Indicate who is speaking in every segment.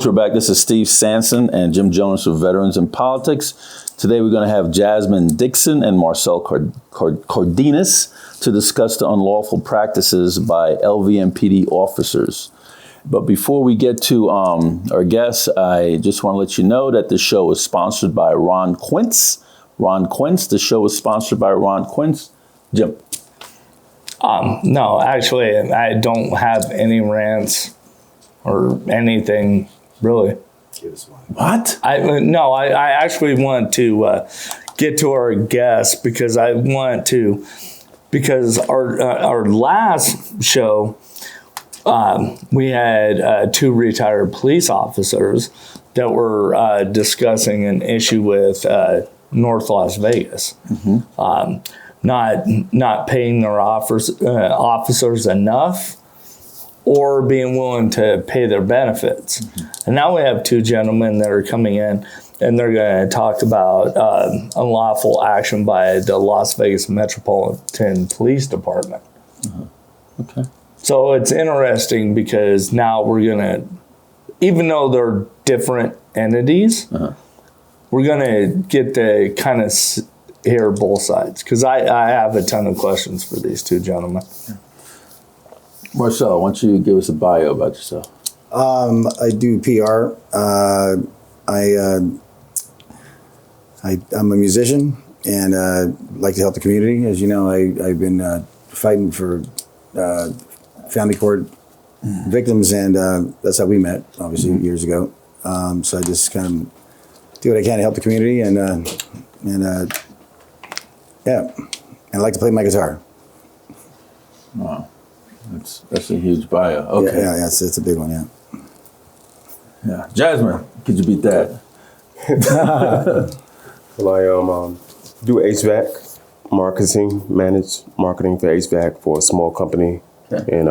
Speaker 1: folks, we're back. This is Steve Sanson and Jim Jonas of Veterans in Politics. Today we're going to have Jasmine Dixon and Marcel Cardenas to discuss the unlawful practices by LVMPD officers. But before we get to our guests, I just want to let you know that the show is sponsored by Ron Quince. The show is sponsored by Ron Quince. Jim.
Speaker 2: No, actually, I don't have any rants or anything, really.
Speaker 1: What?
Speaker 2: I actually want to get to our guests because our last show, we had two retired police officers that were discussing an issue with North Las Vegas. Mm-hmm. Not paying their officers enough or being willing to pay their benefits. Mm-hmm. And now we have two gentlemen that are coming in and they're going to talk about unlawful action by the Las Vegas Metropolitan Police Department.
Speaker 1: Uh-huh. Okay.
Speaker 2: So it's interesting because now we're going to, even though they're different entities, uh-huh. we're going to get to kind of hear both sides, because I have a ton of questions for these two gentlemen.
Speaker 1: Marcel, why don't you give us a bio about yourself?
Speaker 3: I do PR. I'm a musician and like to help the community. As you know, I've been fighting for family court victims, and that's how we met, obviously, years ago. So I just kind of do what I can to help the community, and yeah, and I like to play my guitar.
Speaker 1: Wow, that's a huge bio. Okay,
Speaker 3: yeah, it's a big one.
Speaker 1: Yeah. Jasmine, could you beat that?
Speaker 4: Well, I do HVAC marketing, manage marketing for HVAC for a small company in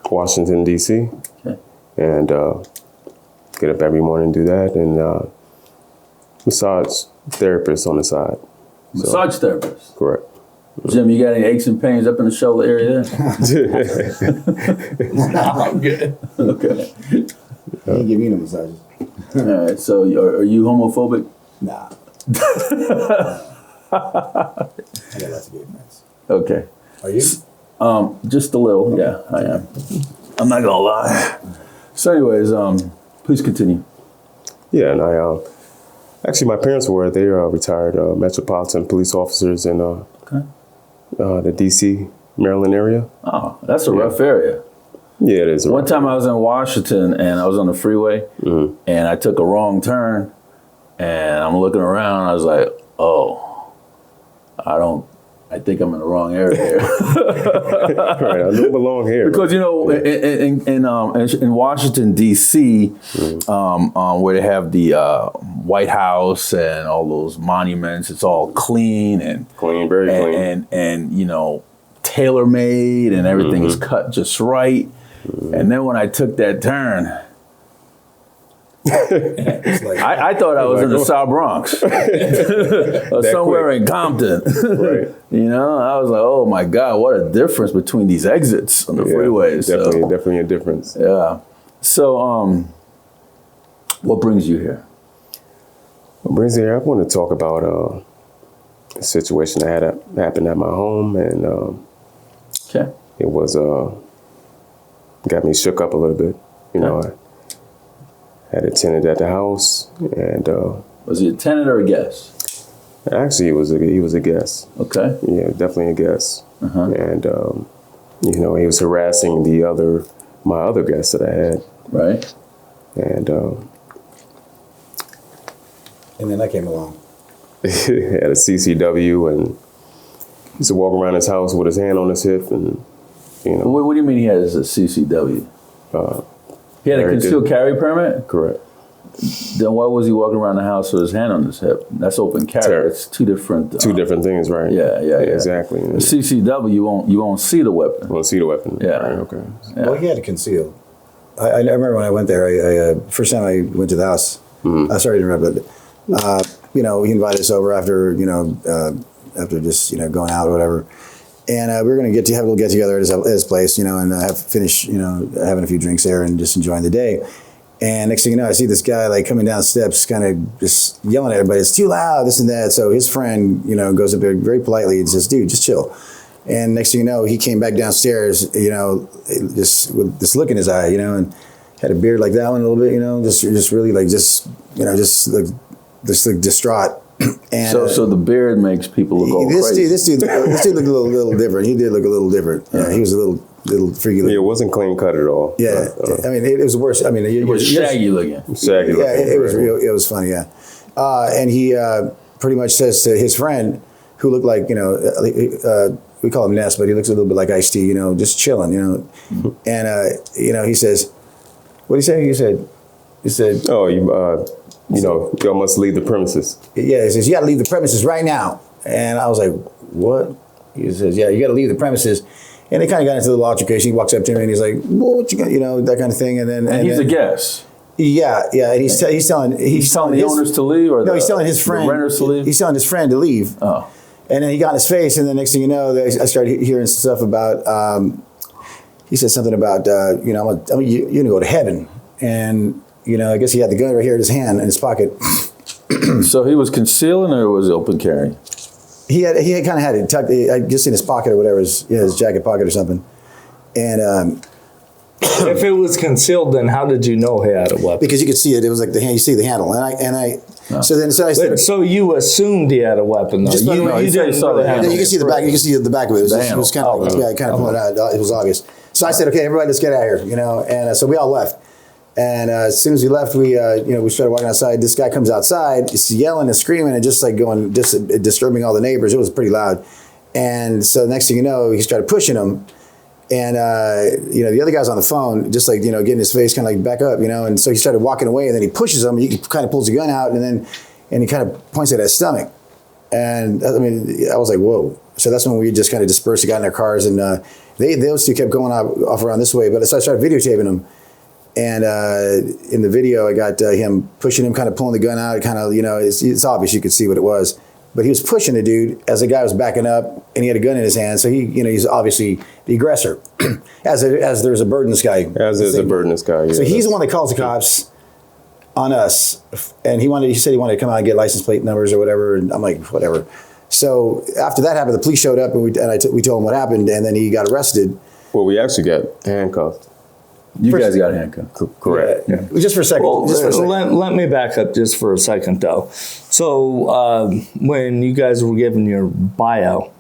Speaker 4: Washington D.C. Okay. And get up every morning and do that, and massage therapist on the side.
Speaker 1: Massage therapist?
Speaker 4: Correct.
Speaker 1: Jim, you got any aches and pains up in the shoulder area there?
Speaker 2: No, I'm good.
Speaker 1: Okay.
Speaker 3: You can give me no massages.
Speaker 1: All right, so are you homophobic?
Speaker 3: Nah. I got lots of gay friends.
Speaker 1: Okay.
Speaker 3: Are you?
Speaker 1: Just a little, yeah, I am. I'm not gonna lie. So anyways, please continue.
Speaker 4: Yeah, and I actually, my parents were, they are retired Metropolitan Police officers in the D.C., Maryland area.
Speaker 1: Oh, that's a rough area.
Speaker 4: Yeah, it is.
Speaker 1: One time I was in Washington and I was on the freeway and I took a wrong turn and I'm looking around. I was like, oh, I think I'm in the wrong area here.
Speaker 4: Right, I don't belong here.
Speaker 1: Because, you know, in Washington, D.C., where they have the White House and all those monuments, it's all clean and
Speaker 4: very clean.
Speaker 1: And you know, tailor-made and everything is cut just right. And then when I took that turn, I thought I was in the South Bronx or somewhere in Compton.
Speaker 4: Right.
Speaker 1: You know, I was like, oh my God, what a difference between these exits on the freeways.
Speaker 4: Definitely a difference.
Speaker 1: Yeah. So, what brings you here?
Speaker 4: What brings me here? I want to talk about a situation that happened at my home, and it was got me shook up a little bit. You know, I had a tenant at the house, and
Speaker 1: was he a tenant or a guest?
Speaker 4: Actually, he was a guest.
Speaker 1: Okay.
Speaker 4: Yeah, definitely a guest.
Speaker 1: Uh-huh.
Speaker 4: And you know, he was harassing my other guests that I had.
Speaker 1: Right.
Speaker 4: And
Speaker 3: then I came along.
Speaker 4: He had a CCW, and he used to walk around his house with his hand on his hip, and you know.
Speaker 1: What do you mean he has a CCW? He had a concealed carry permit?
Speaker 4: Correct.
Speaker 1: Then why was he walking around the house with his hand on his hip? That's open carry. It's two different
Speaker 4: things, right?
Speaker 1: Yeah.
Speaker 4: Exactly.
Speaker 1: The CCW, you won't see the weapon.
Speaker 4: You won't see the weapon.
Speaker 1: Yeah.
Speaker 4: Right, okay.
Speaker 1: Yeah.
Speaker 3: Well, he had it concealed. I remember when I went there. I first time I went to the house. Sorry to interrupt, but you know, he invited us over after just going out or whatever. And we were going to have a little get together at his place, and finish, having a few drinks there and just enjoying the day. And next thing you know, I see this guy like coming down the steps, kind of just yelling at everybody. It's too loud, this and that. So his friend, goes up there very politely and says, "Dude, just chill." And next thing you know, he came back downstairs, just with this look in his eye, and had a beard like that one a little bit, just really like just like distraught. And
Speaker 1: so the beard makes people look all crazy.
Speaker 3: This dude looked a little different. He did look a little different. Yeah, he was a little freaky looking.
Speaker 4: Yeah, it wasn't clean cut at all.
Speaker 3: Yeah, I mean, it was worse. I mean,
Speaker 1: It was shaggy looking.
Speaker 4: Shaggy looking.
Speaker 3: Yeah, it was real. It was funny. Yeah, and he pretty much says to his friend, who looked like we call him Ness, but he looks a little bit like Ice-T. Just chilling. And he says, "What did he say?" He said,
Speaker 4: "Oh, y'all must leave the premises."
Speaker 3: Yeah, he says, "You got to leave the premises right now." And I was like, "What?" He says, "Yeah, you got to leave the premises." And they kind of got into a little altercation. He walks up to me and he's like, "Well, what you got?" That kind of thing. And then
Speaker 1: he's a guest.
Speaker 3: Yeah, and he's telling
Speaker 1: the owners to leave, or
Speaker 3: he's telling his friend,
Speaker 1: the renters to leave.
Speaker 3: He's telling his friend to leave.
Speaker 1: Oh,
Speaker 3: and then he got in his face, and then next thing you know, I started hearing stuff about. He said something about you're gonna go to heaven, and I guess he had the gun right here in his hand in his pocket.
Speaker 1: So he was concealing, or was it open carry?
Speaker 3: He kind of had it tucked, I guess, in his pocket or whatever, his jacket pocket or something. And
Speaker 2: if it was concealed, then how did you know he had a weapon?
Speaker 3: because you could see it, it was like the hand. You see the handle, So I said.
Speaker 2: So you assumed he had a weapon, though. You didn't
Speaker 1: saw the handle.
Speaker 3: You can see the back. You can see the back of it. It was kind of kind of pulling out. It was obvious. So I said, "Okay, everybody, let's get out of here." And so we all left. And as soon as we left, we started walking outside. This guy comes outside, he's yelling and screaming and just like disturbing all the neighbors. It was pretty loud. And so next thing you know, he started pushing him. And, the other guy's on the phone, just like, getting his face kind of like back up, And so he started walking away and then he pushes him and he kind of pulls the gun out and he kind of points at his stomach. And I was like, whoa. So that's when we just kind of dispersed and got in their cars. And those two kept going off around this way. But so I started videotaping them. And in the video, I got him pushing him, kind of pulling the gun out. Kind of, it's obvious you could see what it was. But he was pushing the dude as the guy was backing up, and he had a gun in his hand. So he's obviously the aggressor. as there's a bird in the sky.
Speaker 4: As there's a bird in the sky. Yeah,
Speaker 3: so he's the one that calls the cops on us, and he said he wanted to come out and get license plate numbers or whatever. And I'm like, whatever. So after that happened, the police showed up, and we told him what happened, and then he got arrested.
Speaker 4: Well, we actually got handcuffed.
Speaker 1: You guys got handcuffed.
Speaker 4: Correct.
Speaker 3: Yeah. Just for a second.
Speaker 2: Well, let me back up just for a second, though. So when you guys were giving your bio,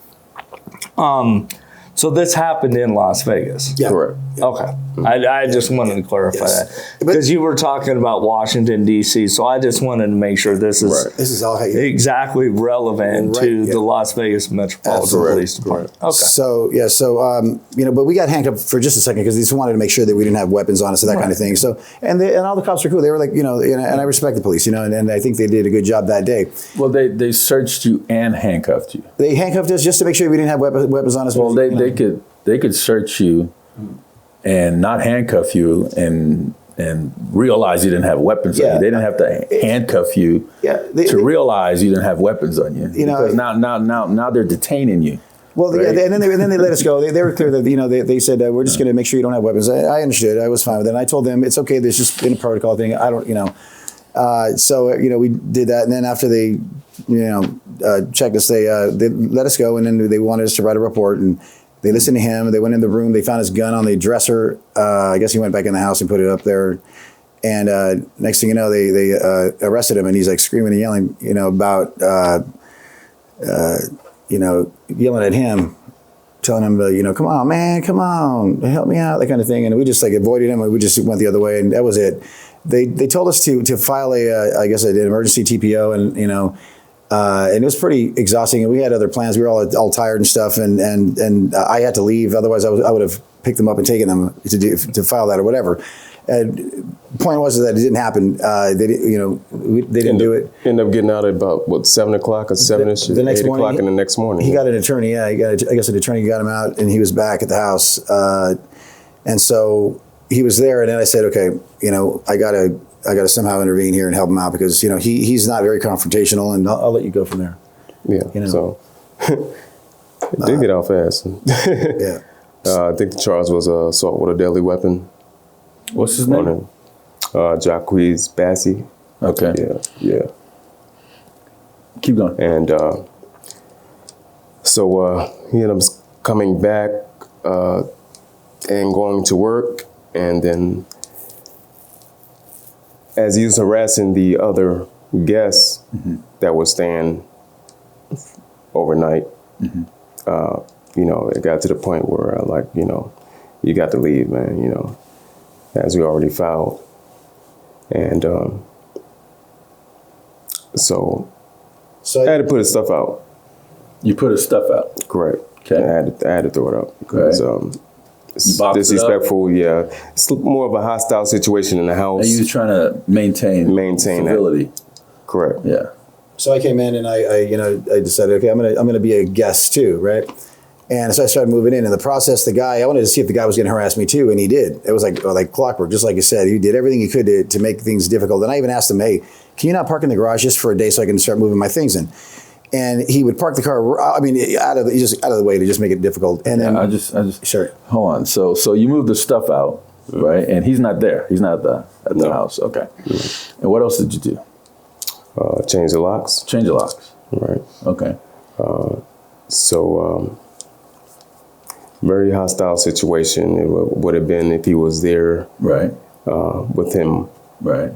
Speaker 2: so this happened in Las Vegas.
Speaker 3: Yeah.
Speaker 4: Correct.
Speaker 2: Okay. I just wanted to clarify that. Because you were talking about Washington, D.C., so I just wanted to make sure this is
Speaker 3: This is all
Speaker 2: exactly relevant to the Las Vegas Metropolitan Police Department. Okay.
Speaker 3: So, but we got handcuffed for just a second because they just wanted to make sure that we didn't have weapons on us and that kind of thing. So, and all the cops were cool. They were like, and I respect the police, and I think they did a good job that day.
Speaker 1: Well, they searched you and handcuffed you.
Speaker 3: They handcuffed us just to make sure we didn't have weapons on us.
Speaker 1: Well, they could search you and not handcuff you and realize you didn't have weapons on you. They didn't have to handcuff you to realize you didn't have weapons on you. Because now they're detaining you.
Speaker 3: Well,
Speaker 1: right?
Speaker 3: and then they let us go. They were clear that they said we're just going to make sure you don't have weapons. I understood. I was fine with it. And I told them it's okay. There's just been a protocol thing. I don't, So we did that, and then after they checked us, they let us go, and then they wanted us to write a report, and they listened to him. They went in the room. They found his gun on the dresser. I guess he went back in the house and put it up there. And next thing you know, they arrested him, and he's like screaming and yelling, about yelling at him, telling him to, come on, man, come on, help me out, that kind of thing. And we just like avoided him, and we just went the other way, and that was it. They told us to file an emergency TPO, and and it was pretty exhausting. And we had other plans. We were all tired and stuff, and I had to leave. Otherwise, I would have picked them up and taken them to file that or whatever. And the point was that it didn't happen. They didn't do it.
Speaker 4: Ended up getting out at about 7 o'clock or 7ish,
Speaker 3: the next
Speaker 4: 8 o'clock
Speaker 3: morning,
Speaker 4: in the next morning.
Speaker 3: He got an attorney. Yeah, I guess an attorney got him out, and he was back at the house. And so he was there, and then I said, okay, I gotta somehow intervene here and help him out because he's not very confrontational, and I'll let you go from there.
Speaker 4: Yeah. So it did get out fast.
Speaker 3: Yeah.
Speaker 4: I think the charge was assault with a deadly weapon.
Speaker 1: What's his name?
Speaker 4: Jacquees Bassie.
Speaker 1: Okay.
Speaker 4: Yeah.
Speaker 1: Keep going.
Speaker 4: And so he ended up coming back and going to work. And then as he was harassing the other guests that were staying overnight, you know, it got to the point where you know, you got to leave, man, you know, as we already filed. And so I had to put his stuff out.
Speaker 1: You put his stuff out.
Speaker 4: Correct.
Speaker 1: Okay.
Speaker 4: I had to throw it out because it's
Speaker 1: boxed it
Speaker 4: disrespectful. Yeah, it's more of a hostile situation in the house.
Speaker 1: And you was trying to maintain civility.
Speaker 4: That. Correct.
Speaker 1: Yeah.
Speaker 3: So I came in and I decided, okay, I'm gonna be a guest too, right? And so I started moving in. In the process, I wanted to see if the guy was going to harass me too, and he did. It was like clockwork, just like you said. He did everything he could to make things difficult. And I even asked him, hey, can you not park in the garage just for a day so I can start moving my things in? And he would park the car, out of the way to just make it difficult. And then
Speaker 1: I just
Speaker 3: sure.
Speaker 1: Hold on. So you moved the stuff out, right? And he's not there. He's not at the house. Okay. And what else did you do?
Speaker 4: Change the locks.
Speaker 1: Change the locks.
Speaker 4: Right.
Speaker 1: Okay.
Speaker 4: So very hostile situation. It would have been if he was there,
Speaker 1: Right.
Speaker 4: with him.
Speaker 1: Right.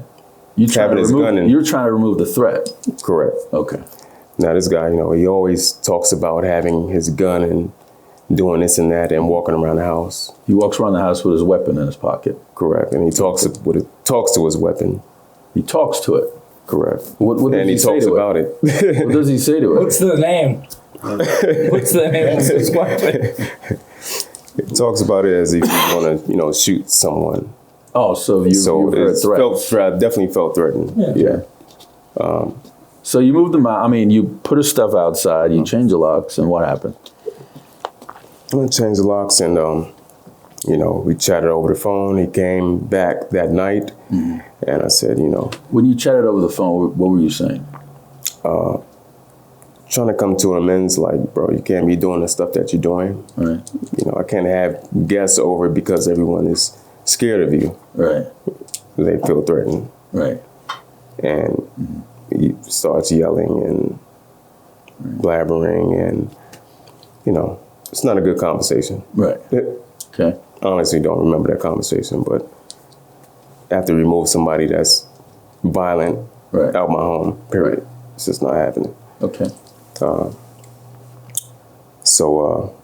Speaker 1: You
Speaker 4: Having his gun in.
Speaker 1: You're trying to remove the threat.
Speaker 4: Correct.
Speaker 1: Okay.
Speaker 4: Now this guy, you know, he always talks about having his gun and doing this and that and walking around the house.
Speaker 1: He walks around the house with his weapon in his pocket.
Speaker 4: Correct. And he talks to his weapon.
Speaker 1: He talks to it.
Speaker 4: Correct.
Speaker 1: What does
Speaker 4: and he
Speaker 1: say
Speaker 4: talks
Speaker 1: to
Speaker 4: about
Speaker 1: it?
Speaker 4: it.
Speaker 1: What does he say to it?
Speaker 2: What's the name? What's the name of his weapon?
Speaker 4: He talks about it as if he's going to, you know, shoot someone.
Speaker 1: Oh, so you heard threats.
Speaker 4: Definitely felt threatened.
Speaker 1: Yeah. So you moved them out. I mean, you put his stuff outside. You changed the locks, and what happened?
Speaker 4: I changed the locks, and you know, we chatted over the phone. He came back that night, and I said, you know,
Speaker 1: When you chatted over the phone, what were you saying?
Speaker 4: trying to come to an amends, like, bro, you can't be doing the stuff that you're doing.
Speaker 1: Right.
Speaker 4: You know, I can't have guests over because everyone is scared of you.
Speaker 1: Right.
Speaker 4: They feel threatened.
Speaker 1: Right.
Speaker 4: And he starts yelling and blabbering, and, you know, it's not a good conversation.
Speaker 1: Right. Okay.
Speaker 4: I honestly don't remember that conversation, but after remove somebody that's violent out my home, period.
Speaker 1: Right.
Speaker 4: It's just not happening.
Speaker 1: Okay.
Speaker 4: So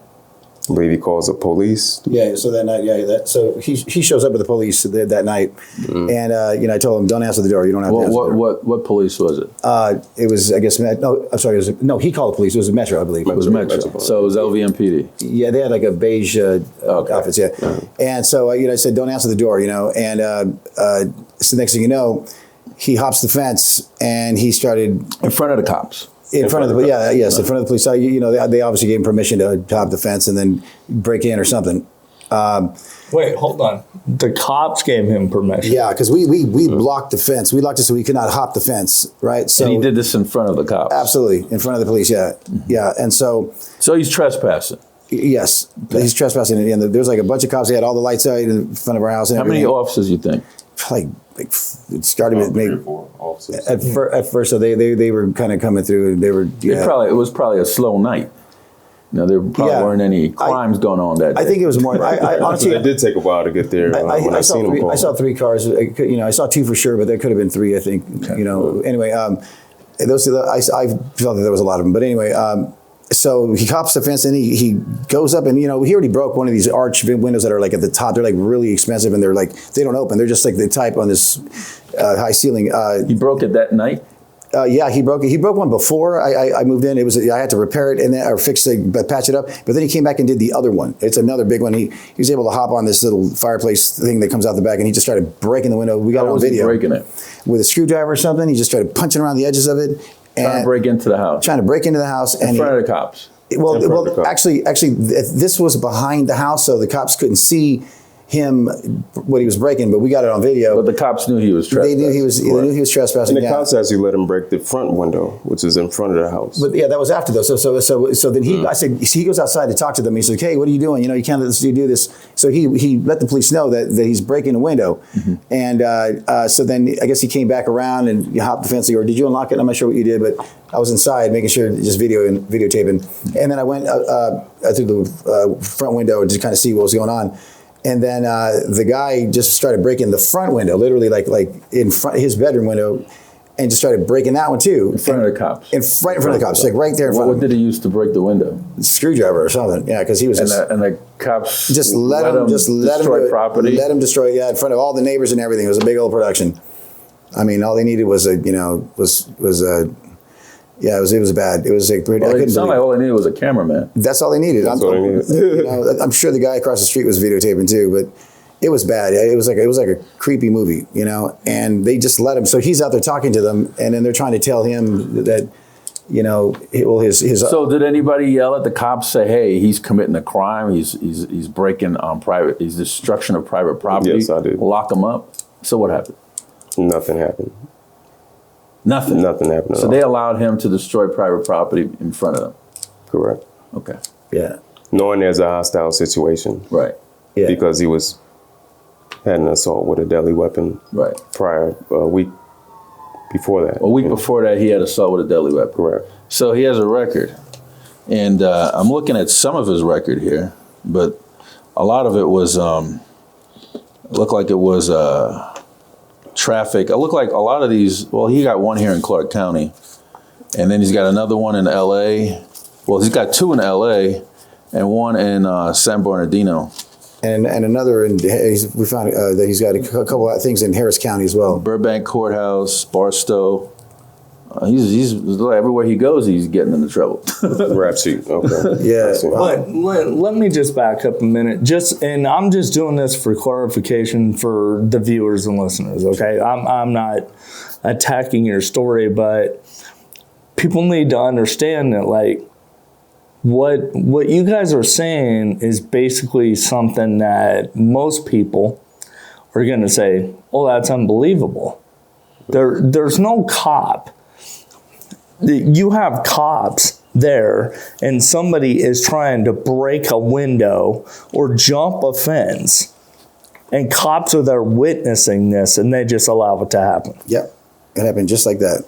Speaker 4: I believe he calls the police.
Speaker 3: Yeah. So that night, so he shows up with the police that night, and you know, I told him, don't answer the door. You don't have to answer the door.
Speaker 1: What police was it?
Speaker 3: It was, I guess, no, I'm sorry. He called the police. It was Metro, I believe.
Speaker 1: It was Metro. So it was LVMPD.
Speaker 3: Yeah, they had like a beige outfits. Yeah, and so you know, I said, don't answer the door. You know, and so next thing you know, he hops the fence and he started
Speaker 1: In front of the cops.
Speaker 3: in front of the in front of the police. So, you know, they obviously gave him permission to hop the fence and then break in or something.
Speaker 2: Wait, hold on. The cops gave him permission.
Speaker 3: Yeah, because we blocked the fence. We locked it so he could not hop the fence, right? So
Speaker 1: And he did this in front of the cops.
Speaker 3: absolutely in front of the police. Yeah, yeah, and so.
Speaker 1: So he's trespassing.
Speaker 3: Yes, he's trespassing, and there's like a bunch of cops. They had all the lights out in front of our house. And
Speaker 1: How many officers you think?
Speaker 3: Like it started with maybe
Speaker 4: 3 or 4 officers.
Speaker 3: at first. So they were kind of coming through, and they were. Yeah.
Speaker 1: It was probably a slow night. You know, there probably weren't any crimes going on that day.
Speaker 3: I think it was more. I honestly,
Speaker 4: It did take a while to get there. When I seen him,
Speaker 3: I saw 3 cars. You know, I saw 2 for sure, but there could have been 3. I think. Okay. You know. Anyway, those I felt that there was a lot of them. But anyway, so he hops the fence and he goes up, and you know, he already broke one of these arch windows that are like at the top. They're like really expensive, and they're like they don't open. They're just like the type on this high ceiling.
Speaker 1: He broke it that night.
Speaker 3: Yeah, he broke it. He broke one before I moved in. I had to repair it and then, or fix it, but patch it up. But then he came back and did the other one. It's another big one. He was able to hop on this little fireplace thing that comes out the back, and he just started breaking the window. We got it on video.
Speaker 1: How was he breaking it?
Speaker 3: With a screwdriver or something. He just started punching around the edges of it.
Speaker 1: Trying to break into the house.
Speaker 3: Trying to break into the house.
Speaker 1: In front of the cops.
Speaker 3: Well, actually, this was behind the house, so the cops couldn't see. him what he was breaking, but we got it on video.
Speaker 1: But the cops knew he was trespassing.
Speaker 3: They knew he was trespassing.
Speaker 4: And the cops actually let him break the front window, which is in front of the house.
Speaker 3: But yeah, that was after though. So then I said, he goes outside to talk to them. He said, "Hey, what are you doing? You can't let this dude do this." So he let the police know that he's breaking a window. And so then I guess he came back around and you hopped the fence, or did you unlock it? I'm not sure what you did, but I was inside making sure, just videotaping. And then I went through the front window to kind of see what was going on. And then the guy just started breaking the front window, literally like in front of his bedroom window, and just started breaking that one too.
Speaker 1: In front of the cops.
Speaker 3: Right in front of the cops, like right there in front of him.
Speaker 1: What did he use to break the window?
Speaker 3: Screwdriver or something. Yeah, because he was
Speaker 1: And the cops
Speaker 3: just let him
Speaker 1: destroy property.
Speaker 3: Let him destroy, in front of all the neighbors and everything. It was a big old production. I mean, all they needed was it was bad. It was like,
Speaker 1: It sounded like all they needed was a cameraman.
Speaker 3: that's all they needed.
Speaker 4: That's all they needed.
Speaker 3: I'm sure the guy across the street was videotaping too, but it was bad. It was like a creepy movie, and they just let him. So he's out there talking to them, and then they're trying to tell him that, his.
Speaker 1: So did anybody yell at the cops, say, "Hey, he's committing a crime. He's breaking he's destruction of private property"?
Speaker 4: Yes, I did.
Speaker 1: Lock him up. So what happened?
Speaker 4: Nothing happened.
Speaker 1: Nothing.
Speaker 4: Nothing happened at
Speaker 1: So
Speaker 4: all.
Speaker 1: they allowed him to destroy private property in front of them.
Speaker 4: Correct.
Speaker 1: Okay.
Speaker 3: Yeah.
Speaker 4: Knowing there's a hostile situation.
Speaker 1: Right.
Speaker 3: Yeah.
Speaker 4: Because he had an assault with a deadly weapon
Speaker 1: Right.
Speaker 4: prior, a week before that.
Speaker 1: A week before that, he had assault with a deadly weapon.
Speaker 4: Correct.
Speaker 1: So he has a record, and I'm looking at some of his record here, but a lot of it was looked like it was traffic. It looked like a lot of these. Well, he got one here in Clark County, and then he's got another one in L.A. Well, he's got two in L.A. and one in San Bernardino.
Speaker 3: And another, we found that he's got a couple of things in Harris County as well.
Speaker 1: Burbank Courthouse, Barstow. He's everywhere he goes, he's getting into trouble.
Speaker 4: Rap sheet. Okay.
Speaker 3: Yeah.
Speaker 2: But let me just back up a minute. And I'm just doing this for clarification for the viewers and listeners. Okay, I'm not attacking your story, but people need to understand that, like, what you guys are saying is basically something that most people are going to say, "Oh, that's unbelievable." There's no cop. You have cops there, and somebody is trying to break a window or jump a fence, and cops are there witnessing this, and they just allow it to happen.
Speaker 3: Yep. It happened just like that.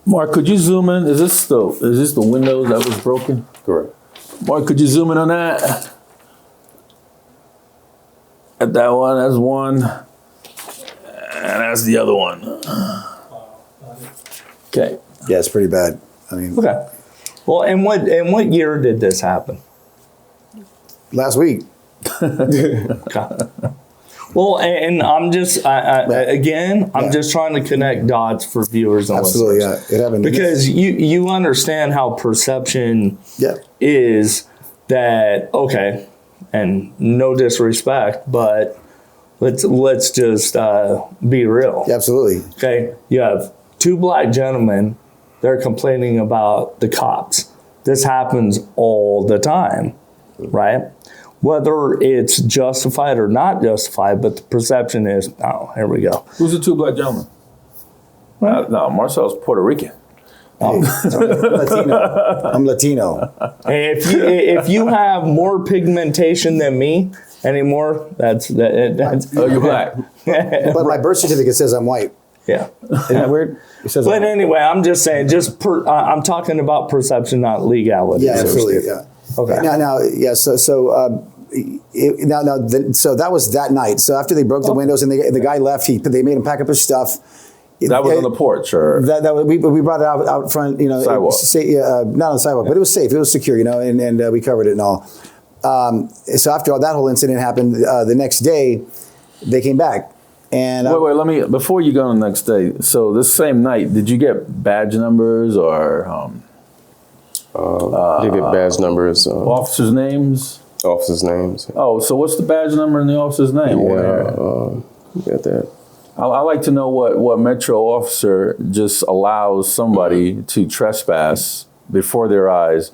Speaker 1: Mark, could you zoom in? Is this the windows that was broken?
Speaker 4: Correct.
Speaker 1: Mark, could you zoom in on that? At that one, that's one. And that's the other one. Okay.
Speaker 3: Yeah, it's pretty bad. I mean,
Speaker 2: Okay. Well, and what year did this happen?
Speaker 3: last week.
Speaker 2: Okay. Well, and I'm just I'm just trying to connect dots for viewers and
Speaker 3: Absolutely,
Speaker 2: listeners.
Speaker 3: yeah. It happened.
Speaker 2: Because you understand how perception
Speaker 3: Yeah.
Speaker 2: is that, okay, and no disrespect, but let's just be real.
Speaker 3: Absolutely.
Speaker 2: Okay, you have two black gentlemen, they're complaining about the cops. This happens all the time, right? Whether it's justified or not justified, but the perception is, oh, here we go.
Speaker 1: Who's the two black gentlemen? No, Marcel's Puerto Rican.
Speaker 3: Hey, I'm Latino.
Speaker 2: And if you have more pigmentation than me anymore, that's
Speaker 1: Oh, you're black.
Speaker 3: But my birth certificate says I'm white.
Speaker 2: yeah.
Speaker 3: Isn't that weird? It says
Speaker 2: But
Speaker 3: I'm
Speaker 2: anyway, I'm just saying, I'm talking about perception, not legality.
Speaker 3: Yeah, absolutely. Yeah.
Speaker 2: Okay.
Speaker 3: Now, yeah. So that was that night. So after they broke the windows and the guy left, they made him pack up his stuff.
Speaker 1: That was on the porch, or
Speaker 3: We brought it out front,
Speaker 1: Sidewalk.
Speaker 3: Not on the sidewalk, but it was safe. It was secure, and we covered it and all. So after that whole incident happened, the next day they came back. And
Speaker 1: wait, let me, before you go on the next day, so this same night, did you get badge numbers or
Speaker 4: They get badge numbers.
Speaker 1: officers' names?
Speaker 4: Officers' names.
Speaker 1: Oh, so what's the badge number and the officer's name?
Speaker 4: Got that.
Speaker 1: I like to know what Metro officer just allows somebody to trespass before their eyes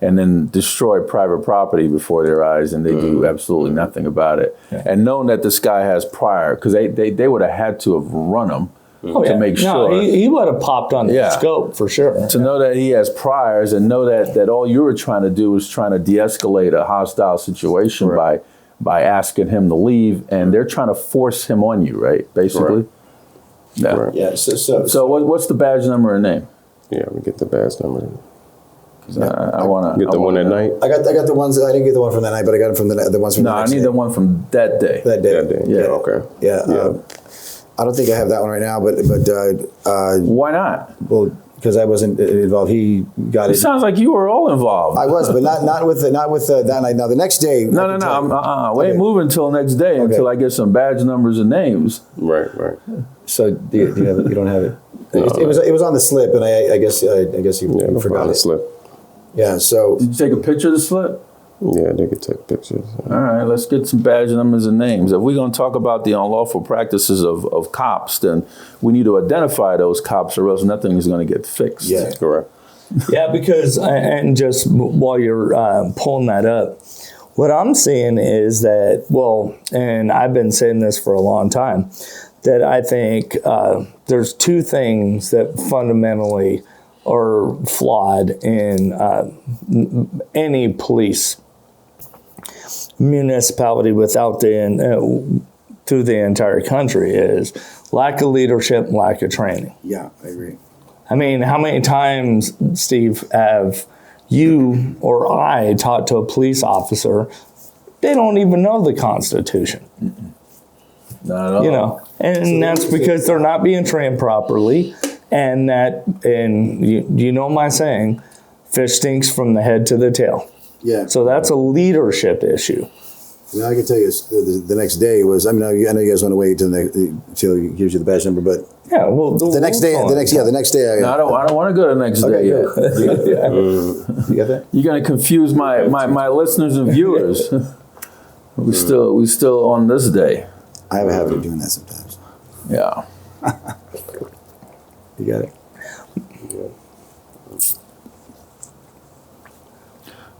Speaker 1: and then destroy private property before their eyes, and they do absolutely nothing about it. Yeah. And knowing that this guy has prior, because they would have had to have run him to make sure.
Speaker 2: No, he would have popped on the scope for sure.
Speaker 1: To know that he has priors and know that all you were trying to do was trying to de-escalate a hostile situation by asking him to leave, and they're trying to force him on you, right? Basically. Yeah.
Speaker 4: Right.
Speaker 3: Yeah.
Speaker 1: So what's the badge number and name?
Speaker 4: Yeah, we get the badge number.
Speaker 1: I want to
Speaker 4: get the one at night.
Speaker 3: I got the ones. I didn't get the one from that night, but I got them from the ones from.
Speaker 1: No,
Speaker 3: the next
Speaker 1: I need
Speaker 3: day.
Speaker 1: the one from that day.
Speaker 3: That day.
Speaker 1: Yeah.
Speaker 4: Okay.
Speaker 3: Yeah. I don't think I have that one right now, but
Speaker 1: Why not?
Speaker 3: well, because I wasn't involved. He got
Speaker 1: It
Speaker 3: it.
Speaker 1: sounds like you were all involved.
Speaker 3: I was, but not with that night. Now the next day.
Speaker 1: No. We ain't moving until next day until I get some badge numbers and names.
Speaker 4: Right.
Speaker 3: So do you have it? You don't have it. It was on the slip, and I guess you forgot
Speaker 4: the
Speaker 3: it.
Speaker 4: slip.
Speaker 3: Yeah. So
Speaker 1: Did you take a picture of the slip?
Speaker 4: Yeah, they could take pictures.
Speaker 1: All right, let's get some badge numbers and names. If we're going to talk about the unlawful practices of cops, then we need to identify those cops, or else nothing is going to get fixed.
Speaker 3: yeah.
Speaker 4: Correct.
Speaker 2: Yeah, because, and just while you're pulling that up, what I'm seeing is that, well, and I've been saying this for a long time, that I think there's two things that fundamentally are flawed in any police municipality without through the entire country is lack of leadership and lack of training.
Speaker 3: Yeah, I agree.
Speaker 2: I mean, how many times, Steve, have you or I talked to a police officer? They don't even know the Constitution.
Speaker 1: Not at all.
Speaker 2: You know, and that's because they're not being trained properly. And you know my saying, fish stinks from the head to the tail.
Speaker 3: Yeah.
Speaker 2: So that's a leadership issue.
Speaker 3: Now I can tell you the next day was. I mean, I know you guys want to wait until he gives you the badge number, but
Speaker 2: Yeah, well,
Speaker 3: the next day. The next day.
Speaker 1: No, I don't want to go to the next day yet.
Speaker 3: You got that?
Speaker 1: You're going to confuse my listeners and viewers. we still on this day.
Speaker 3: I have a habit of doing that sometimes.
Speaker 1: Yeah.
Speaker 3: You got it.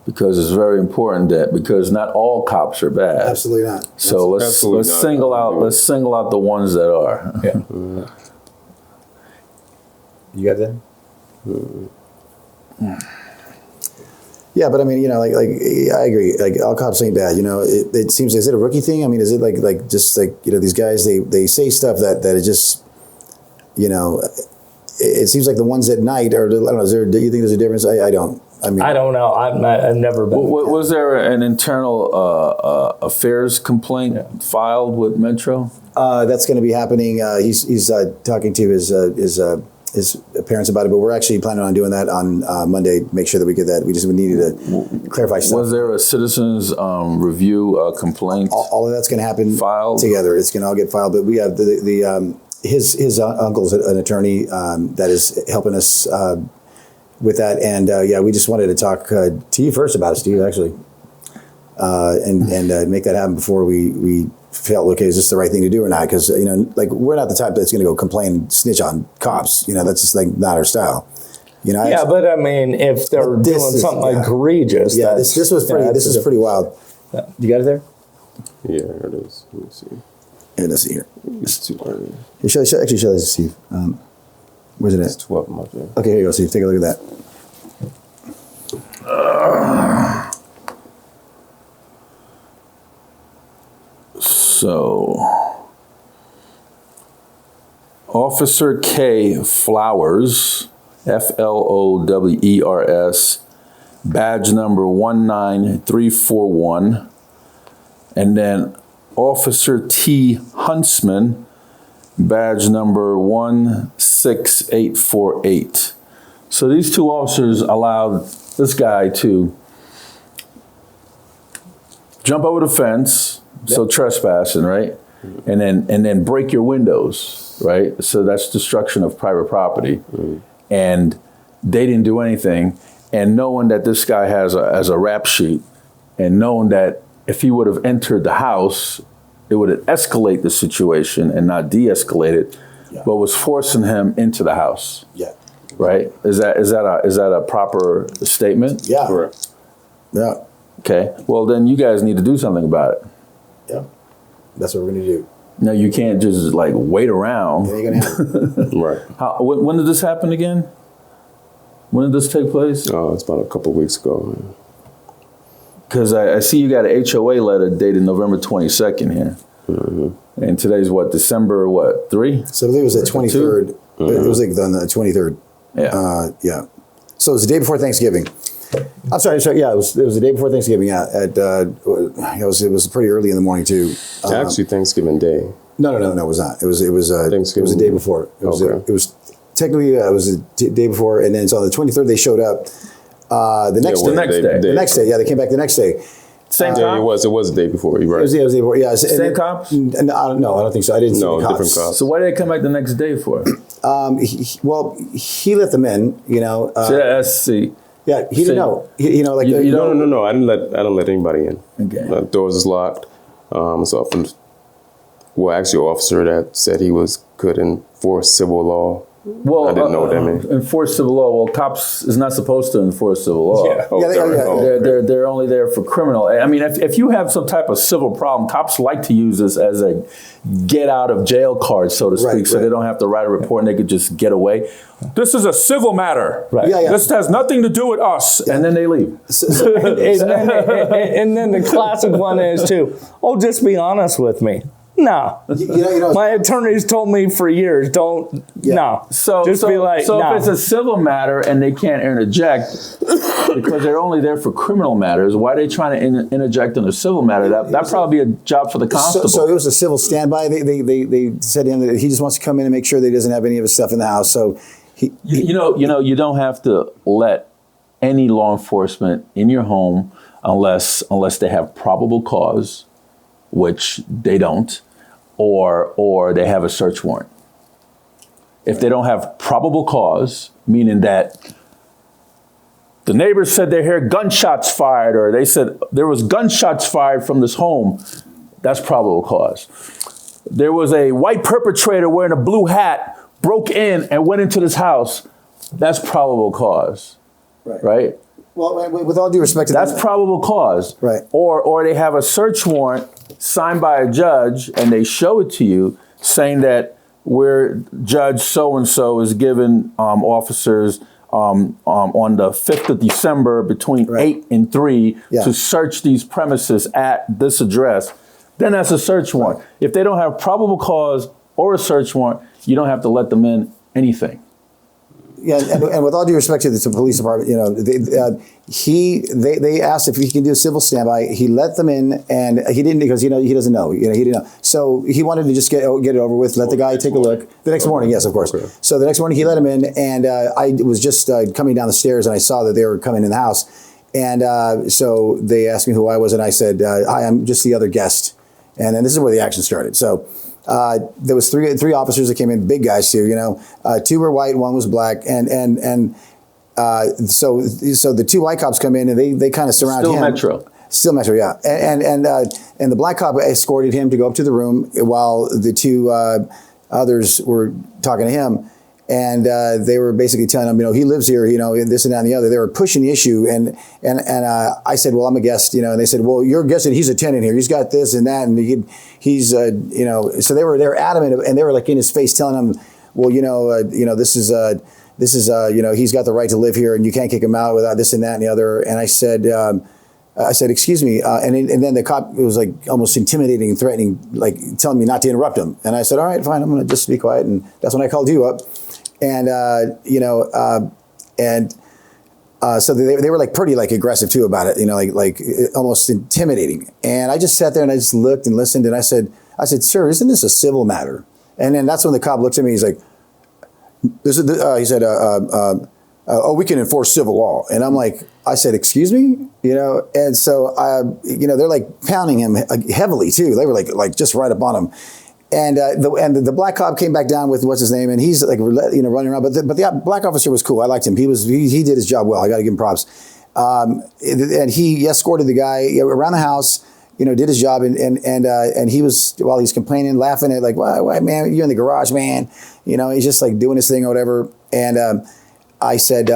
Speaker 1: Because it's very important because not all cops are bad.
Speaker 3: Absolutely not.
Speaker 1: So let's single out the ones that are.
Speaker 2: Yeah.
Speaker 3: You got that? Yeah, but I mean, like I agree. Like all cops ain't bad. You know, it seems. Is it a rookie thing? I mean, is it like just like these guys? They say stuff that it just, it seems like the ones at night are. I don't know. Do you think there's a difference? I don't. I mean,
Speaker 2: I don't know. I've never been.
Speaker 1: Was there an internal affairs complaint filed with Metro?
Speaker 3: That's going to be happening. He's talking to his parents about it, but we're actually planning on doing that on Monday. Make sure that we get that. We needed to clarify stuff.
Speaker 1: Was there a citizens review complaint?
Speaker 3: All of that's going to happen
Speaker 1: filed
Speaker 3: together. It's going to all get filed. But we have his uncle's an attorney that is helping us with that. And we just wanted to talk to you first about it, Steve, actually, and make that happen before we felt, okay, is this the right thing to do or not? Because, we're not the type that's going to go complain and snitch on cops. That's just not our style.
Speaker 2: But I mean, if they're doing something egregious.
Speaker 3: Yeah, this was pretty, this is pretty wild.
Speaker 2: Yeah.
Speaker 3: You got it there?
Speaker 4: Yeah, here it is. Let me see.
Speaker 3: Here, let's see here.
Speaker 4: It's too early.
Speaker 3: Show this, Steve. Where's it at?
Speaker 4: It's 12 months. Yeah.
Speaker 3: Okay, here you go, Steve. Take a look at that.
Speaker 1: So, Officer K. Flowers, Flowers, badge number 19341, and then Officer T. Huntsman, badge number 16848. So these two officers allowed this guy to jump over the fence, so trespassing, right? And then break your windows, right? So that's destruction of private property. And they didn't do anything. And knowing that this guy has a rap sheet, and knowing that if he would have entered the house, it would escalate the situation and not de-escalate it, but was forcing him into the house.
Speaker 3: Yeah.
Speaker 1: Right? Is that a proper statement?
Speaker 3: Yeah.
Speaker 4: Correct.
Speaker 3: Yeah.
Speaker 1: Okay. Well, then you guys need to do something about it.
Speaker 3: Yeah. That's what we're going to do.
Speaker 1: No, you can't just like wait around.
Speaker 3: It ain't going to happen.
Speaker 4: Right.
Speaker 1: When did this happen again? When did this take place?
Speaker 4: It's about a couple of weeks ago.
Speaker 1: Because I see you got an HOA letter dated November 22nd here. Mm-hmm. And today's what, December 3?
Speaker 3: So I believe it was the 23rd.
Speaker 4: Mm-hmm.
Speaker 3: It was like on the 23rd.
Speaker 1: Yeah.
Speaker 3: Yeah. So it was the day before Thanksgiving. I'm sorry. Yeah, it was the day before Thanksgiving. Yeah. It was pretty early in the morning too.
Speaker 4: Actually, Thanksgiving Day.
Speaker 3: No, it was not. It was
Speaker 4: Thanksgiving.
Speaker 3: it was the day before.
Speaker 4: Okay.
Speaker 3: It was technically it was the day before, and then so on the 23rd they showed up. The next day. Yeah, they came back the next day.
Speaker 1: Same
Speaker 4: Yeah,
Speaker 1: cop?
Speaker 4: it was the day before. You're right.
Speaker 3: It was the day before. Yeah.
Speaker 1: Same cops?
Speaker 3: No, I don't think so. I didn't see the cops.
Speaker 4: Different cops.
Speaker 1: So why did they come back the next day for?
Speaker 3: He let them in. You know.
Speaker 1: See.
Speaker 3: Yeah, he didn't know.
Speaker 4: No. I don't let anybody in.
Speaker 1: Okay.
Speaker 4: The doors is locked. So actually, an officer that said he could enforce civil law.
Speaker 1: Well,
Speaker 4: I didn't know what that meant.
Speaker 1: Enforce civil law. Well, cops is not supposed to enforce civil law. They're only there for criminal. I mean, if you have some type of civil problem, cops like to use this as a get out of jail card, so to speak, so they don't have to write a report and they could just get away. This is a civil matter.
Speaker 2: Right.
Speaker 1: This has nothing to do with us. And then they leave.
Speaker 2: And then the classic one is too, oh, just be honest with me. No. My attorneys told me for years, don't, no.
Speaker 1: So
Speaker 2: just be like,
Speaker 1: so
Speaker 2: no.
Speaker 1: if it's a civil matter and they can't interject because they're only there for criminal matters, why are they trying to interject in a civil matter? That'd probably be a job for the constable.
Speaker 3: So it was a civil standby. They said to him that he just wants to come in and make sure that he doesn't have any of his stuff in the house. So
Speaker 1: you don't have to let any law enforcement in your home unless they have probable cause, which they don't, or they have a search warrant. If they don't have probable cause, meaning that the neighbors said they heard gunshots fired, or they said there was gunshots fired from this home, that's probable cause. There was a white perpetrator wearing a blue hat, broke in and went into this house, that's probable cause, right?
Speaker 3: Well, with all due respect to
Speaker 1: that's probable cause.
Speaker 3: Right.
Speaker 1: Or they have a search warrant signed by a judge and they show it to you saying that where Judge so-and-so is giving officers on the 5th of December between 8 and 3 to search these premises at this address, then that's a search warrant. If they don't have probable cause or a search warrant, you don't have to let them in anything.
Speaker 3: Yeah, and with all due respect to the police department, they asked if he can do a civil standby. He let them in, and he didn't because he doesn't know. He didn't know. So he wanted to just get it over with. Let the guy take a look. The next morning, yes, of course. Okay. So the next morning he let him in, and I was just coming down the stairs, and I saw that they were coming in the house, and so they asked me who I was, and I said, "Hi, I'm just the other guest." And then this is where the action started. So. There was three officers that came in, big guys too. Two were white, one was black, and so the two white cops come in and they kind of surround him. Still Metro, yeah. And the black cop escorted him to go up to the room while the two others were talking to him. And they were basically telling him, he lives here, this and that and the other. They were pushing the issue, and I said, well, I'm a guest, and they said, well, you're a guest, and he's a tenant here. He's got this and that, and he's So they were adamant, and they were like in his face, telling him, well, this is he's got the right to live here, and you can't kick him out without this and that and the other. And I said, excuse me, and then the cop was like almost intimidating and threatening, like telling me not to interrupt him. And I said, all right, fine, I'm going to just be quiet. And that's when I called you up. And so they were like pretty like aggressive too about it, like almost intimidating. And I just sat there and I just looked and listened. And I said, sir, isn't this a civil matter? And then that's when the cop looks at me. He's like, he said, oh, we can enforce civil law. And I'm like, I said, excuse me, And so they're like pounding him heavily too. They were like just right up on him. And the black cop came back down with what's his name, and he's like running around. But the black officer was cool. I liked him. He did his job well. I got to give him props. And he escorted the guy around the house. Did his job. And he was, while he's complaining, laughing at like, why man, you're in the garage, man. He's just like doing his thing or whatever. And I said,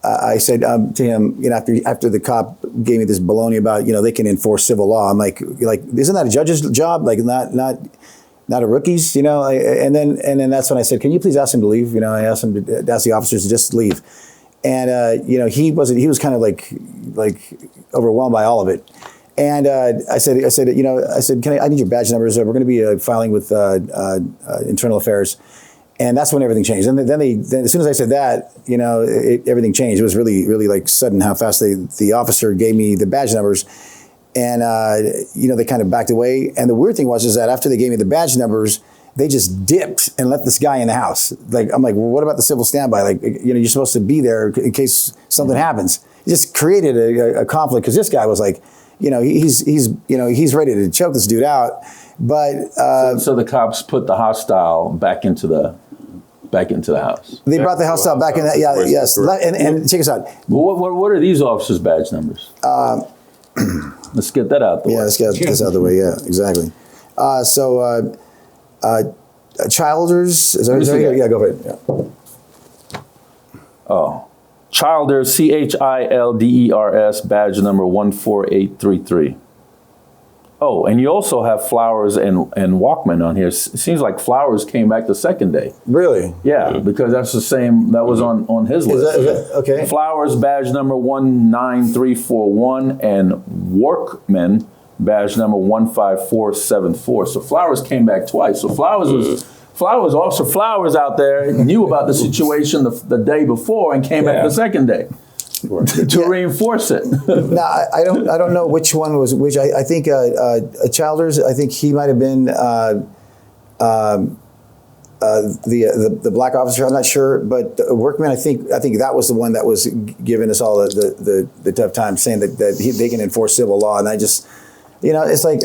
Speaker 3: I said to him, after the cop gave me this baloney about, they can enforce civil law. I'm like, isn't that a judge's job? Like, not a rookie's, and then that's when I said, can you please ask him to leave? I asked him to ask the officers to just leave. And, he was kind of like overwhelmed by all of it. And I said, I need your badge numbers. We're going to be filing with Internal Affairs. And that's when everything changed. And then as soon as I said that, everything changed. It was really, really like sudden how fast the officer gave me the badge numbers. And, they kind of backed away. And the weird thing was that after they gave me the badge numbers, they just dipped and left this guy in the house. Like, I'm like, well, what about the civil standby? Like, you're supposed to be there in case something happens. It just created a conflict because this guy was like, he's ready to choke this dude out. But
Speaker 1: so the cops put the hostile back into the house.
Speaker 3: They brought the hostile back in. Yes. And check us out.
Speaker 1: Well, what are these officers' badge numbers? Let's get that out the way.
Speaker 3: Yeah, let's get this out the way. Yeah, exactly. Childers. Is that yeah, go for it. Yeah.
Speaker 1: Oh. Childers, Childers, badge number 14833. Oh, and you also have Flowers and Walkman on here. It seems like Flowers came back the second day.
Speaker 3: Really?
Speaker 1: Yeah, because that's the same, that was on his list.
Speaker 3: Is that okay?
Speaker 1: Flowers, badge number 19341, and Workman, badge number 15474. So Flowers came back twice. So Officer Flowers out there knew about the situation the day before and came back the second day to reinforce it.
Speaker 3: No, I don't know which one was which. I think Childers. I think he might have been the black officer. I'm not sure, but Workman. I think that was the one that was giving us all the tough time, saying that they can enforce civil law, and I just. It's like,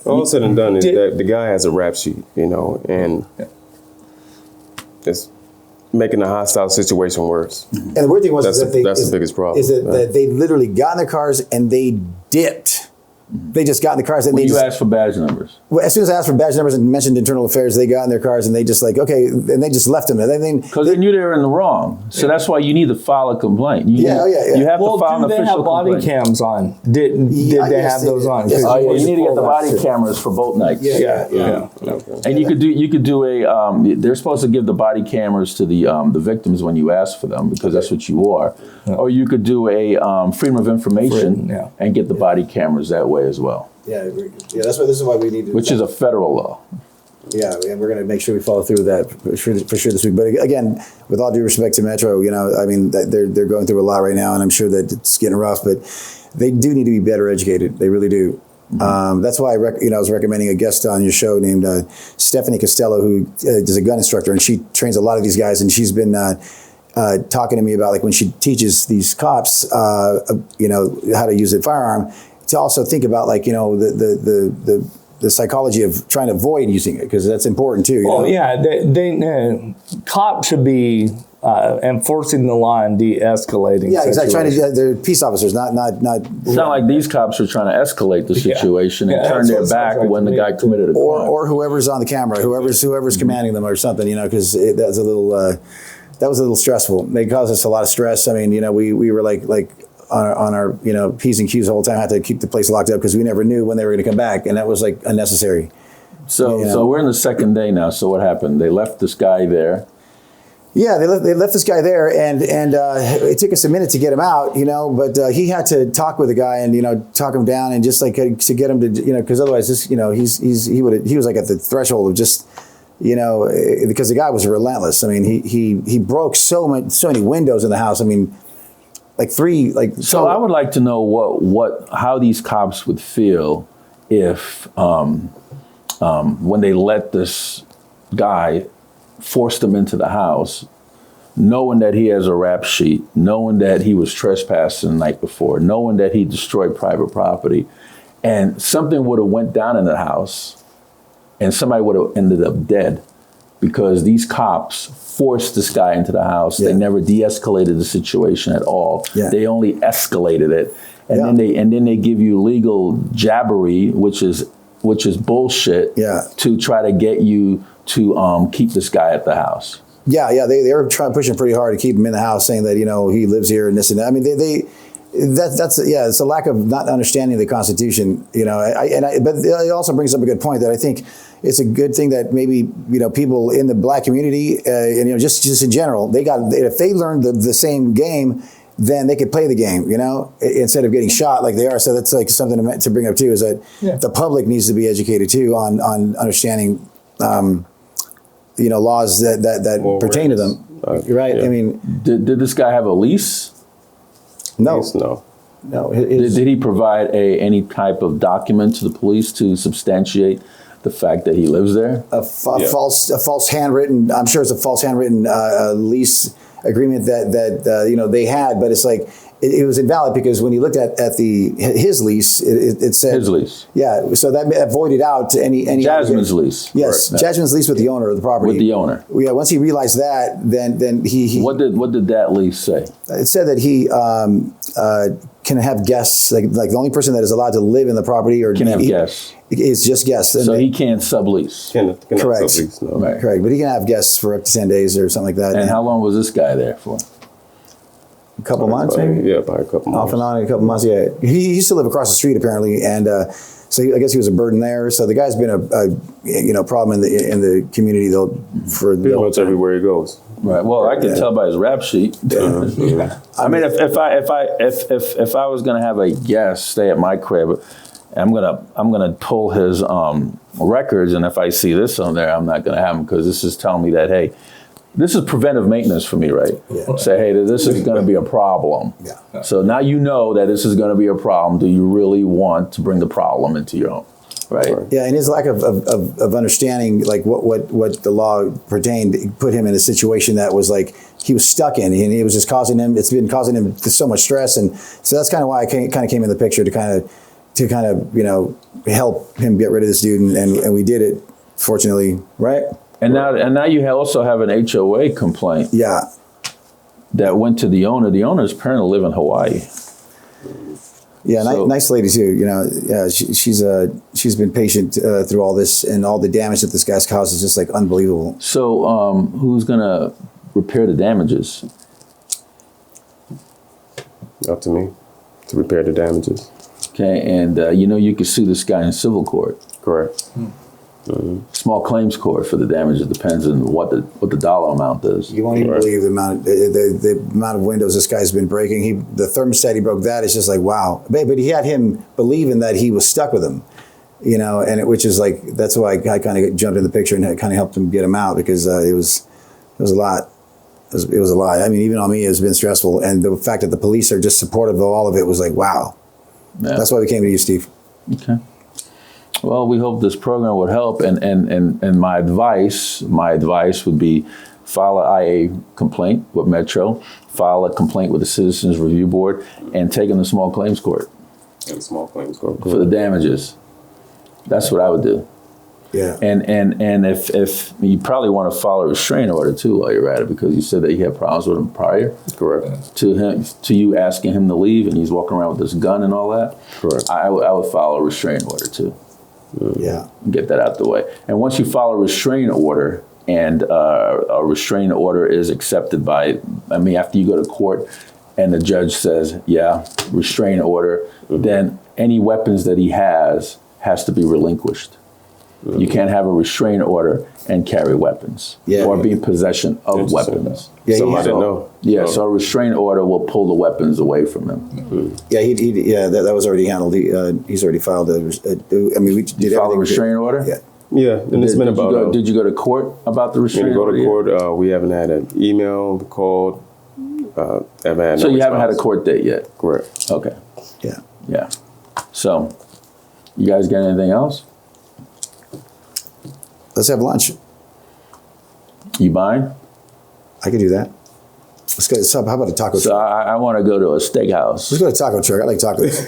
Speaker 4: all said and done is that the guy has a rap sheet, and it's making the hostile situation worse.
Speaker 3: And the weird thing was
Speaker 4: that's the biggest problem.
Speaker 3: Is that they literally got in their cars and they dipped. They just got in the cars and
Speaker 1: you asked for badge numbers.
Speaker 3: Well, as soon as I asked for badge numbers and mentioned Internal Affairs, they got in their cars and they just like, okay, and they just left them.
Speaker 1: Because they knew they were in the wrong. So that's why you need to file a complaint. You have to file an official complaint.
Speaker 2: They have body cams on? Did they have those on?
Speaker 3: Yes,
Speaker 1: you need to get the body cameras for both nights.
Speaker 3: Yeah.
Speaker 4: Okay.
Speaker 1: And you could do a. They're supposed to give the body cameras to the victims when you ask for them because that's what you are. Yeah. Or you could do a freedom of information and get the body cameras that way as well.
Speaker 3: Yeah. This is why we need to.
Speaker 1: Which is a federal law.
Speaker 3: Yeah, and we're going to make sure we follow through with that for sure this week. But again, with all due respect to Metro, they're going through a lot right now, and I'm sure that it's getting rough. But they do need to be better educated. They really do. Mm-hmm. That's why I was recommending a guest on your show named Stephanie Costello, who is a gun instructor, and she trains a lot of these guys, and she's been. Talking to me about like when she teaches these cops, how to use a firearm, to also think about like the psychology of trying to avoid using it because that's important too.
Speaker 2: Cops should be enforcing the law and de-escalating.
Speaker 3: Yeah, exactly. They're peace officers, not.
Speaker 1: It's not like these cops are trying to escalate the situation and turn their back when the guy committed a crime,
Speaker 3: or whoever's on the camera, whoever's commanding them or something. Because that's a little. That was a little stressful. They caused us a lot of stress. I mean, we were like on our P's and Q's the whole time. Had to keep the place locked up because we never knew when they were going to come back, and that was like unnecessary.
Speaker 1: So we're in the second day now. So what happened? They left this guy there.
Speaker 3: Yeah, they left this guy there, and it took us a minute to get him out, but he had to talk with the guy and talk him down and just like to get him to because otherwise he was like at the threshold of just. Because the guy was relentless. I mean, he broke so many windows in the house. I mean, like three.
Speaker 1: So I would like to know how these cops would feel if when they let this guy force them into the house, knowing that he has a rap sheet, knowing that he was trespassing the night before, knowing that he destroyed private property, and something would have went down in the house. And somebody would have ended up dead because these cops forced this guy into the house. Yeah. They never de-escalated the situation at all. Yeah. They only escalated it, and then they give you legal jabbery, which is bullshit. Yeah. To try to get you to keep this guy at the house.
Speaker 3: Yeah, they were pushing pretty hard to keep him in the house, saying that he lives here and this and that. I mean, it's a lack of not understanding the Constitution. But it also brings up a good point that I think it's a good thing that maybe people in the black community and just in general, if they learned the same game, then they could play the game, instead of getting shot like they are. So that's like something to bring up too, is that the public needs to be educated too on understanding, laws that pertain to them. Right?
Speaker 4: Yeah.
Speaker 3: I mean,
Speaker 1: Did this guy have a lease?
Speaker 3: no.
Speaker 4: Yes, no.
Speaker 1: Did he provide any type of document to the police to substantiate the fact that he lives there?
Speaker 3: A false handwritten. I'm sure it's a false handwritten lease agreement that they had, but it's like it was invalid because when you looked at his lease, it said
Speaker 1: His lease.
Speaker 3: Yeah, so that voided out any
Speaker 1: Jasmine's lease.
Speaker 3: Yes,
Speaker 1: Right.
Speaker 3: Jasmine's lease with the owner of the property.
Speaker 1: With the owner.
Speaker 3: Yeah, once he realized that, then he
Speaker 1: What did that lease say?
Speaker 3: it said that he can have guests, like the only person that is allowed to live in the property or
Speaker 1: Can have guests.
Speaker 3: is just guests.
Speaker 1: So he can't sublease.
Speaker 4: Cannot
Speaker 3: Correct.
Speaker 4: sublease, no.
Speaker 1: Right.
Speaker 3: Correct, but he can have guests for up to 10 days or something like that.
Speaker 1: And how long was this guy there for?
Speaker 3: A couple months, maybe?
Speaker 4: Yeah, about a couple months.
Speaker 3: Off and on in a couple months, yeah. He used to live across the street apparently, and so I guess he was a burden there. So the guy's been a problem in the community though for the
Speaker 4: Pretty
Speaker 3: whole
Speaker 4: much
Speaker 3: time.
Speaker 4: everywhere he goes.
Speaker 1: Right. Well, I can tell by his rap sheet. I mean, if I was gonna have a guest stay at my crib, I'm gonna pull his records, and if I see this on there, I'm not gonna have him because this is telling me that hey, this is preventive maintenance for me, right?
Speaker 3: Yeah.
Speaker 1: Say hey, this is gonna be a problem.
Speaker 3: Yeah.
Speaker 1: So now you know that this is gonna be a problem. Do you really want to bring the problem into your own? Right.
Speaker 3: Yeah, and his lack of understanding, like what the law pertained, put him in a situation that was like he was stuck in, and it was just causing him. It's been causing him so much stress, and so that's kind of why I kind of came in the picture to kind of help him get rid of this dude, and we did it, fortunately, right?
Speaker 1: And now you also have an HOA complaint
Speaker 3: Yeah,
Speaker 1: that went to the owner. The owner's apparently live in Hawaii.
Speaker 3: yeah,
Speaker 1: So-
Speaker 3: nice lady too. Yeah, she's been patient through all this, and all the damage that this guy's caused is just like unbelievable.
Speaker 1: So who's gonna repair the damages?
Speaker 4: Up to me to repair the damages.
Speaker 1: Okay, and you could sue this guy in civil court,
Speaker 4: Correct.
Speaker 1: small claims court for the damages. Depends on what the dollar amount is.
Speaker 3: You won't even
Speaker 4: Right.
Speaker 3: believe the amount of windows this guy's been breaking. The thermostat he broke, that is just like wow. But he had him believing that he was stuck with him, which is like that's why I kind of jumped in the picture and kind of helped him get him out because it was a lot. It was a lot. I mean, even on me, it's been stressful, and the fact that the police are just supportive of all of it was like wow.
Speaker 1: Yeah.
Speaker 3: That's why we came to you, Steve.
Speaker 1: Okay. Well, we hope this program would help, and my advice would be file an IA complaint with Metro, file a complaint with the Citizens Review Board, and take them to small claims court
Speaker 4: And small claims court.
Speaker 1: for the damages. That's what I would do.
Speaker 3: Yeah.
Speaker 1: And if you probably want to file a restraining order too while you're at it, because you said that you had problems with him prior
Speaker 4: Correct.
Speaker 1: to you asking him to leave, and he's walking around with this gun and all that.
Speaker 4: Correct.
Speaker 1: I would file a restraining order too.
Speaker 3: Yeah.
Speaker 1: Get that out the way. And once you file a restraining order, and a restraining order is accepted after you go to court, and the judge says, yeah, restraining order, then any weapons that he has to be relinquished. You can't have a restraining order and carry weapons,
Speaker 3: Yeah.
Speaker 1: or be in possession of weapons.
Speaker 3: Yeah,
Speaker 4: Somebody
Speaker 3: so-
Speaker 4: didn't know.
Speaker 1: Yeah, so a restraining order will pull the weapons away from him.
Speaker 3: Yeah, that was already handled. He's already filed we did
Speaker 1: You file a
Speaker 3: everything.
Speaker 1: restraining order?
Speaker 3: Yeah.
Speaker 4: Yeah, and it's been about.
Speaker 1: Did you go to court about the
Speaker 4: When
Speaker 1: restraining
Speaker 4: you go
Speaker 1: order?
Speaker 4: to
Speaker 1: yet?
Speaker 4: court, we haven't had an email, called. Haven't had
Speaker 1: So
Speaker 4: no
Speaker 1: you haven't had a
Speaker 4: response.
Speaker 1: court date yet?
Speaker 4: Correct.
Speaker 1: Okay.
Speaker 3: Yeah.
Speaker 1: Yeah. So, you guys got anything else?
Speaker 3: Let's have lunch.
Speaker 1: You buying?
Speaker 3: I could do that. Let's go. So how about a taco
Speaker 1: So
Speaker 3: truck?
Speaker 1: I want to go to a steakhouse.
Speaker 3: Let's go to taco truck. I like tacos.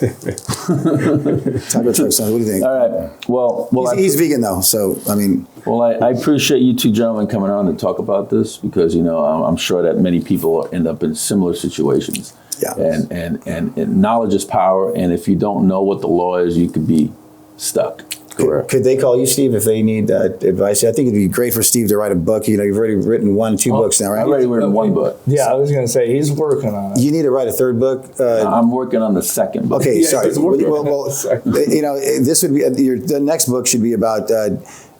Speaker 3: Taco truck sounds. What do you think?
Speaker 1: All right. Well,
Speaker 3: He's vegan though, so I mean,
Speaker 1: I appreciate you two gentlemen coming on to talk about this because I'm sure that many people end up in similar situations.
Speaker 3: Yeah.
Speaker 1: And knowledge is power, and if you don't know what the law is, you could be stuck.
Speaker 4: Correct.
Speaker 3: Could they call you, Steve, if they need advice? I think it'd be great for Steve to write a book. You know, you've already written 2 books now, right?
Speaker 1: I've already written 1 book.
Speaker 2: Yeah, I was going to say he's working on it.
Speaker 3: You need to write a 3rd book.
Speaker 1: I'm working on the 2nd book.
Speaker 3: Okay, sorry.
Speaker 2: he's working on
Speaker 3: Well, you know, this would be the next book should be about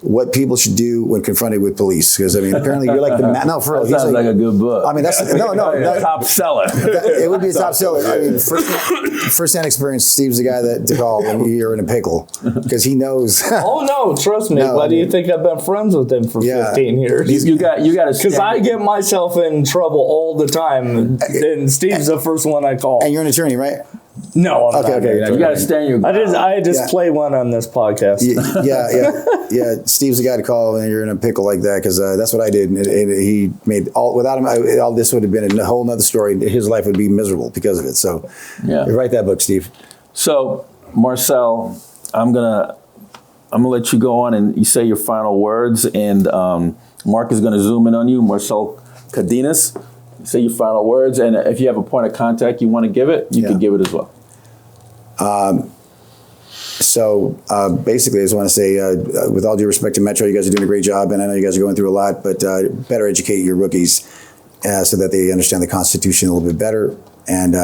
Speaker 3: what people should do when confronted with police. Because I mean, apparently you're like the no, for real.
Speaker 1: That sounds like a good book.
Speaker 3: I mean, that's no,
Speaker 1: top seller.
Speaker 3: it would be a top seller. I mean, first-hand experience. Steve's the guy to call when you're in a pickle because he knows.
Speaker 2: Oh no, trust me. Why do you think I've been friends with him for 15 years?
Speaker 1: You got to
Speaker 2: because I get myself in trouble all the time, and Steve's the first one I call.
Speaker 3: And you're an attorney, right?
Speaker 2: No, I'm not.
Speaker 3: Okay.
Speaker 1: You got to stand your ground.
Speaker 2: I just play one on this podcast.
Speaker 3: Yeah. Steve's the guy to call when you're in a pickle like that because that's what I did. And he made without him, all this would have been a whole nother story. His life would be miserable because of it. So, write that book, Steve.
Speaker 1: So, Marcel, I'm gonna let you go on and you say your final words, and Mark is gonna zoom in on you, Marcel Cardenas. Say your final words, and if you have a point of contact you want to give it, you can give it as well.
Speaker 3: So basically, I just want to say, with all due respect to Metro, you guys are doing a great job, and I know you guys are going through a lot, but better educate your rookies so that they understand the Constitution a little bit better. And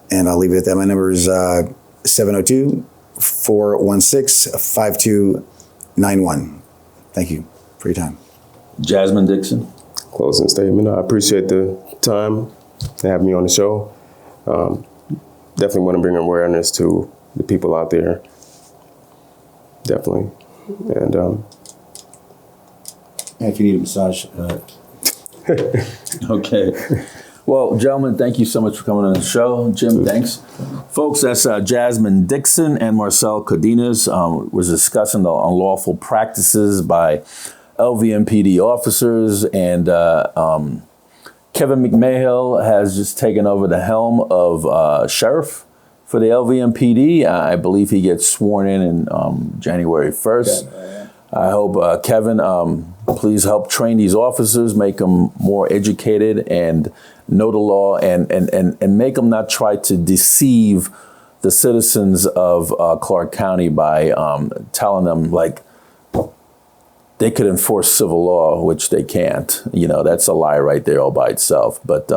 Speaker 3: and I'll leave it at that. My number is 702-416-5291. Thank you for your time.
Speaker 1: Jasmine Dixon.
Speaker 4: Closing statement. I appreciate the time to have me on the show. Definitely want to bring awareness to the people out there. Definitely. And
Speaker 3: if you need a massage.
Speaker 1: Okay. Well, gentlemen, thank you so much for coming on the show. Jim, thanks. Folks, that's Jasmine Dixon and Marcel Cardenas. We're discussing the unlawful practices by LVMPD officers, and Kevin McMahill has just taken over the helm of sheriff for the LVMPD. I believe he gets sworn in January 1st. I hope, Kevin, please help train these officers, make them more educated and know the law, and make them not try to deceive the citizens of Clark County by telling them, like, they could enforce civil law, which they can't. You know, that's a lie right there all by itself. But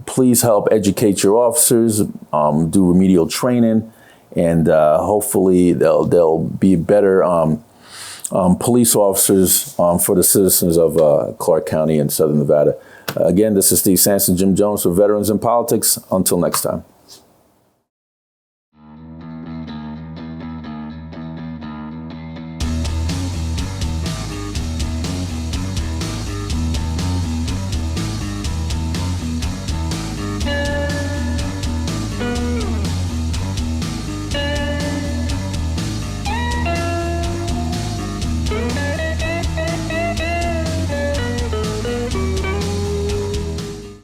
Speaker 1: please help educate your officers, do remedial training, and hopefully they'll be better police officers for the citizens of Clark County and Southern Nevada. Again, this is Steve Sanson, Jim Jones for Veterans in Politics. Until next time.